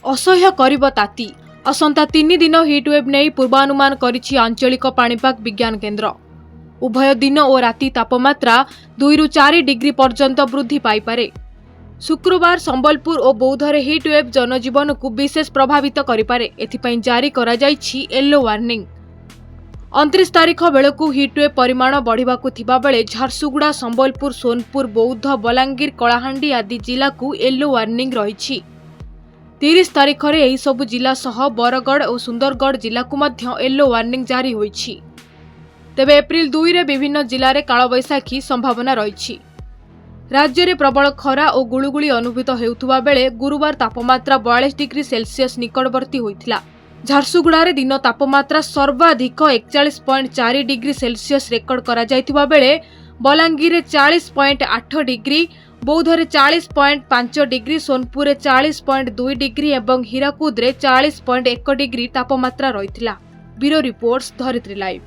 असह्य करिब ताती असंता 3 दिन हिटवेव नहीं पूर्वानुमान करिछि आंचलिक पाणीपाग विज्ञान केन्द्र। उभय दिन और राति तापमात्रा 2 रु 4 डिग्री पर्यंत वृद्धि पाइपारे। शुक्रवार संबलपुर और बौद्धरे हिटवेव जनजीवन को विशेष प्रभावित करिपारे। एथिपई जारी करा जाइछि येलो वार्निंग। 29 तारीख बेलू हिटवेव परिमाण बढ़िबाकु थिबा बेले झारसुगुड़ा, संबलपुर, सोनपुर, बौद्ध, बलांगीर, कलाहांडी आदि जिला को येलो वार्निंग रहिछि। 30 तारीख रे एही सबु जिला सह बरगढ़ और सुंदरगढ़ जिला को मध्य येलो वार्निंग जारी होइछि। तेबे एप्रिल 2 रे विभिन्न जिले में कालबैशाखी संभावना रही। राज्य में प्रबल खरा और गुळुगुळी अनुभूत हेउथुबा बेले गुरुवार तापमात्रा 42 डिग्री सेल्सियस निकटवर्ती होइथिला। झारसुगुड़ा दिन तापमात्रा सर्वाधिक 41.4 डिग्री सेल्सियस रेकर्ड करा जायथिबा बेले बलांगीर 40.8 डिग्री, बौद्धरे 40.5 डिग्री, सोनपुर 40.2 डिग्री एवं हीराकुद 40.1 डिग्री तापमात्रा रहिथिला। Bureau reports, Dharitri live.